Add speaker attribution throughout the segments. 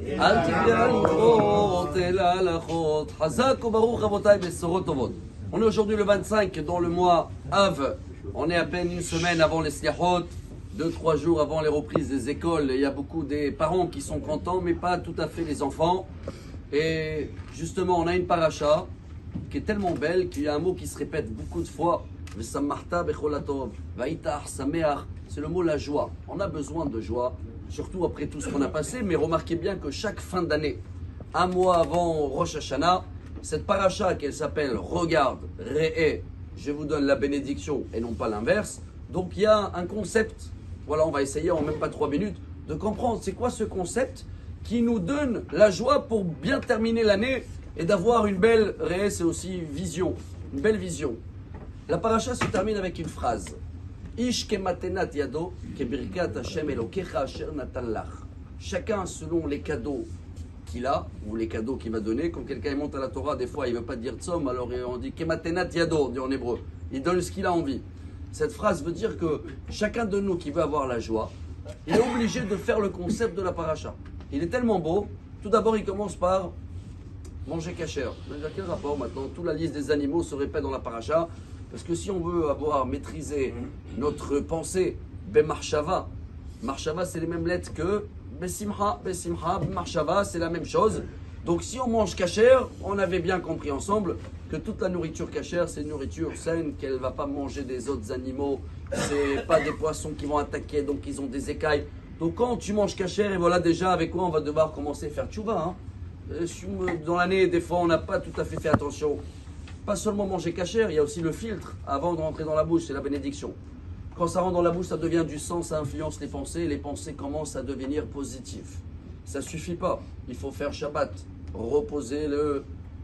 Speaker 1: אל תבנה הליכות, אלא הלכות. חזק וברוך רבותיי בשורות טובות. On est aujourd'hui le 25 dans le mois Av. On est à peine une semaine avant les Sliachot, 2-3 jours avant les reprises des écoles. Il y a beaucoup des parents qui sont contents, mais pas tout à fait les enfants. Et justement, on a une paracha qui est tellement belle qu'il y a un mot qui se répète beaucoup de fois. C'est le mot la joie. On a besoin de joie, surtout après tout ce qu'on a passé. Mais remarquez bien que chaque fin d'année, un mois avant Rosh Hashanah, cette paracha qu'elle s'appelle Regarde, Re'e, je vous donne la bénédiction et non pas l'inverse. Donc il y a un concept, voilà, on va essayer en même pas 3 minutes de comprendre c'est quoi ce concept qui nous donne la joie pour bien terminer l'année et d'avoir une belle Re'e, c'est aussi vision, une belle vision. La paracha se termine avec une phrase. Ish kematenat yado kebirkat Hashem elokecha asher natan lach. Chacun selon les cadeaux qu'il a, ou les cadeaux qu'il va donner. Quand quelqu'un monte à la Torah, des fois il ne veut pas dire tzom, alors on dit kematenat yado, on dit en hébreu. Il donne ce qu'il a envie. Cette phrase veut dire que chacun de nous qui veut avoir la joie, il est obligé de faire le concept de la paracha. Il est tellement beau. Tout d'abord, il commence par manger kasher. Quel rapport maintenant? Toute la liste des animaux se répète dans la paracha. Parce que si on veut avoir maîtrisé notre pensée, Bemarshava, Marshava c'est les mêmes lettres que Besimcha, Besimcha, Marshava c'est la même chose. Donc si on mange kasher, on avait bien compris ensemble que toute la nourriture kasher c'est une nourriture saine, qu'elle ne va pas manger des autres animaux, c'est pas des poissons qui vont attaquer, donc ils ont des écailles. Donc quand tu manges kasher, et voilà déjà avec quoi on va devoir commencer à faire tchouva. Dans l'année, des fois on n'a pas tout à fait attention. Pas seulement manger kasher, il y a aussi le filtre avant de rentrer dans la bouche, c'est la bénédiction. Quand ça rentre dans la bouche, ça devient du sang, ça influence les pensées, et les pensées commencent à devenir positives. Ça ne suffit pas, il faut faire Shabbat, reposer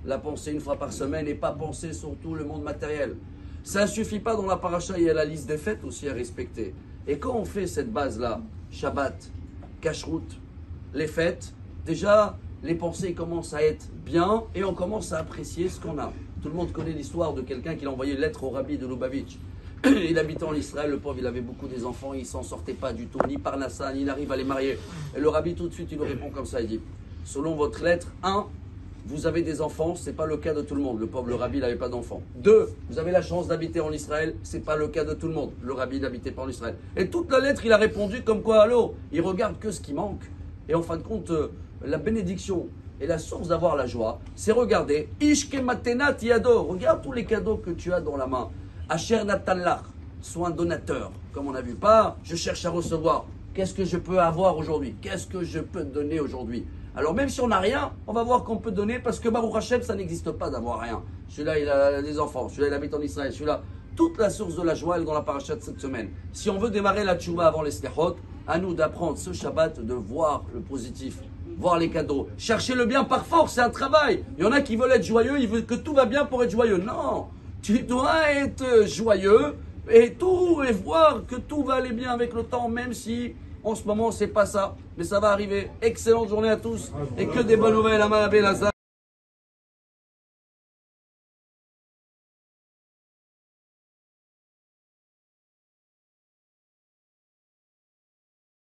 Speaker 1: la pensée une fois par semaine et pas penser sur tout le monde matériel. Ça ne suffit pas, dans la paracha, il y a la liste des fêtes aussi à respecter. Et quand on fait cette base-là, Shabbat, Kashrut, les fêtes, déjà les pensées commencent à être bien et on commence à apprécier ce qu'on a. Tout le monde connaît l'histoire de quelqu'un qui a envoyé une lettre au rabbi de Lubavitch. Il habitait en Israël, le pauvre, il avait beaucoup des enfants, il ne s'en sortait pas du tout, ni par Nassa, ni n'arrive à les marier. Et le rabbi, tout de suite, il lui répond comme ça, il dit, selon votre lettre, 1, vous avez des enfants, ce n'est pas le cas de tout le monde. Le pauvre, le rabbi, il n'avait pas d'enfants. 2, vous avez la chance d'habiter en Israël, ce n'est pas le cas de tout le monde. Le rabbi n'habitait pas en Israël. Et toute la lettre, il a répondu comme quoi, allô, il regarde que ce qui manque. Et en fin de compte, la bénédiction et la source d'avoir la joie, c'est regarder. Ishke matenat yado. Regarde tous les cadeaux que tu as dans la main. Asher natalach. Sois un donateur. Comme on a vu. Pas, je cherche à recevoir. Qu'est-ce que je peux avoir aujourd'hui? Qu'est-ce que je peux donner aujourd'hui? Alors même si on n'a rien, on va voir qu'on peut donner parce que Baruch Hashem, ça n'existe pas d'avoir rien. Celui-là, il a des enfants. Celui-là, il habite en Israël. Celui-là, toute la source de la joie est dans la paracha de cette semaine. Si on veut démarrer la tchouva avant les Sliachot, à nous d'apprendre ce Shabbat, de voir le positif. Voir les cadeaux. Chercher le bien par force, c'est un travail. Il y en a qui veulent être joyeux, ils veulent que tout va bien pour être joyeux. Non, tu dois être joyeux et voir que tout va aller bien avec le temps, même si en ce moment c'est pas ça. Mais ça va arriver. Excellente journée à tous et que des bonnes nouvelles.